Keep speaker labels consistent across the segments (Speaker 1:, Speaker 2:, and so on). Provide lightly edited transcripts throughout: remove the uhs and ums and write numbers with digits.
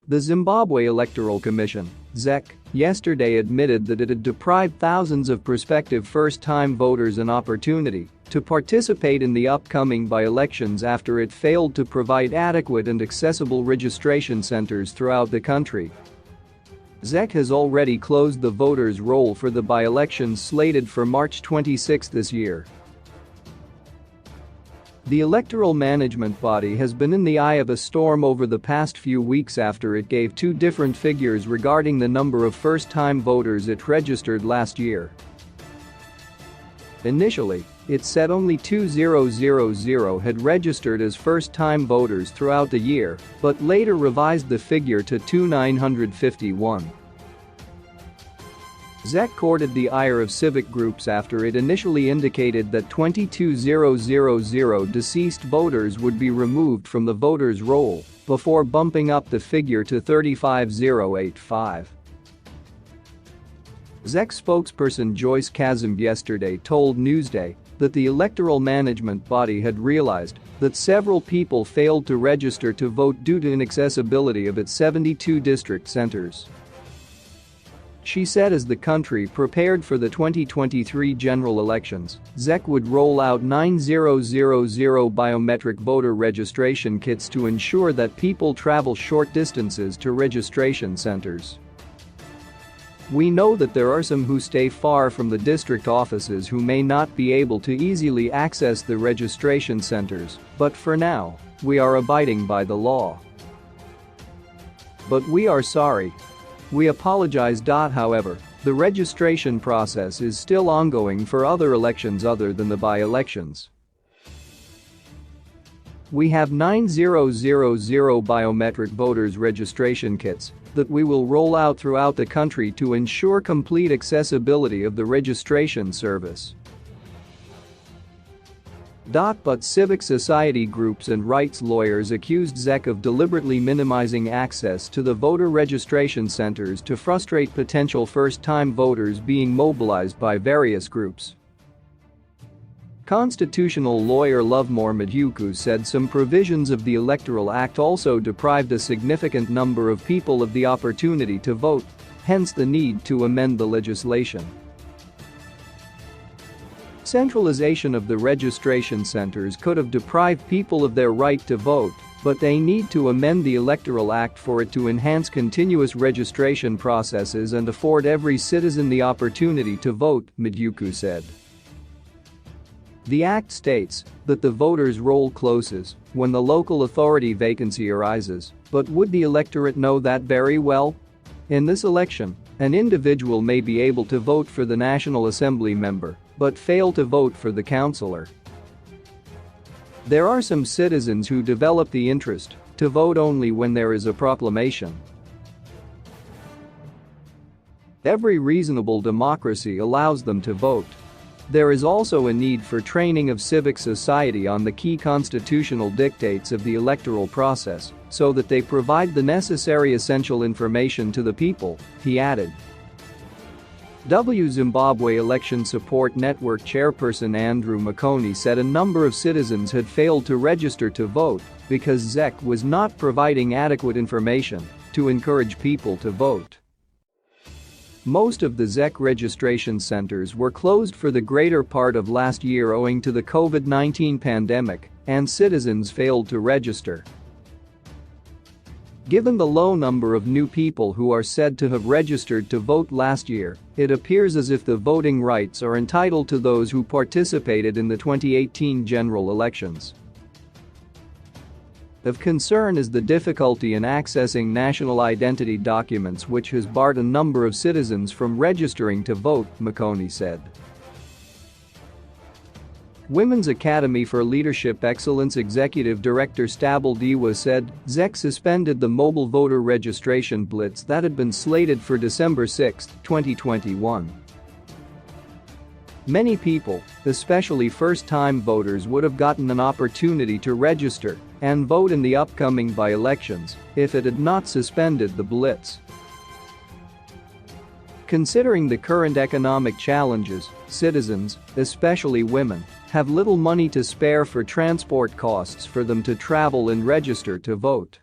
Speaker 1: The Zimbabwe Electoral Commission (ZEC) yesterday admitted that it had deprived thousands of prospective first-time voters an opportunity to participate in the upcoming by-elections after it failed to provide adequate and accessible registration centers throughout the country. ZEC has already closed the voters' roll for the by-elections slated for March 26 this year. The electoral management body has been in the eye of a storm over the past few weeks after it gave two different figures regarding the number of first-time voters it registered last year. Initially, it said only 2,000 had registered as first-time voters throughout the year, but later revised the figure to 2,951. ZEC courted the ire of civic groups after it initially indicated that 22,000 deceased voters would be removed from the voters' roll, before bumping up the figure to 35,085. ZEC spokesperson Joyce Kazimb yesterday told Newsday that the electoral management body had realized that several people failed to register to vote due to inaccessibility of its 72 district centers. She said as the country prepared for the 2023 general elections, ZEC would roll out 9,000 biometric voter registration kits to ensure that people travel short distances to registration centers. We know that there are some who stay far from the district offices who may not be able to easily access the registration centers, but for now, we are abiding by the law. But we are sorry. We apologize. However, the registration process is still ongoing for other elections other than the by-elections. We have 9,000 biometric voters registration kits that we will roll out throughout the country to ensure complete accessibility of the registration service. But civic society groups and rights lawyers accused ZEC of deliberately minimizing access to the voter registration centers to frustrate potential first-time voters being mobilized by various groups. Constitutional lawyer Lovemore Maduku said some provisions of the Electoral Act also deprived a significant number of people of the opportunity to vote, hence the need to amend the legislation. Centralization of the registration centers could have deprived people of their right to vote, but they need to amend the Electoral Act for it to enhance continuous registration processes and afford every citizen the opportunity to vote, Maduku said. The Act states that the voters' roll closes when the local authority vacancy arises, but would the electorate know that very well? In this election, an individual may be able to vote for the National Assembly member, but fail to vote for the councillor. There are some citizens who develop the interest to vote only when there is a proclamation. Every reasonable democracy allows them to vote. There is also a need for training of civic society on the key constitutional dictates of the electoral process so that they provide the necessary essential information to the people, he added. Zimbabwe Election Support Network chairperson Andrew Makoni said a number of citizens had failed to register to vote because ZEC was not providing adequate information to encourage people to vote. Most of the ZEC registration centers were closed for the greater part of last year owing to the COVID-19 pandemic, and citizens failed to register. Given the low number of new people who are said to have registered to vote last year, it appears as if the voting rights are entitled to those who participated in the 2018 general elections. Of concern is the difficulty in accessing national identity documents, which has barred a number of citizens from registering to vote, Makoni said. Women's Academy for Leadership Excellence Executive Director Stabile Diwa said ZEC suspended the mobile voter registration blitz that had been slated for December 6, 2021. Many people, especially first-time voters, would have gotten an opportunity to register and vote in the upcoming by-elections if it had not suspended the blitz. Considering the current economic challenges, citizens, especially women, have little money to spare for transport costs for them to travel and register to vote.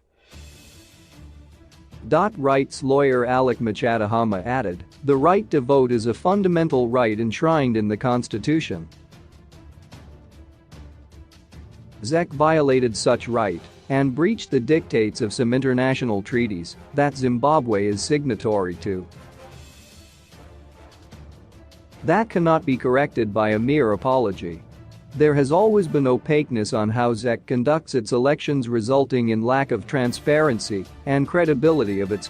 Speaker 1: Rights lawyer Alec Machatahama added, "The right to vote is a fundamental right enshrined in the Constitution. ZEC violated such right and breached the dictates of some international treaties that Zimbabwe is signatory to. That cannot be corrected by a mere apology. There has always been opaqueness on how ZEC conducts its elections, resulting in lack of transparency and credibility of its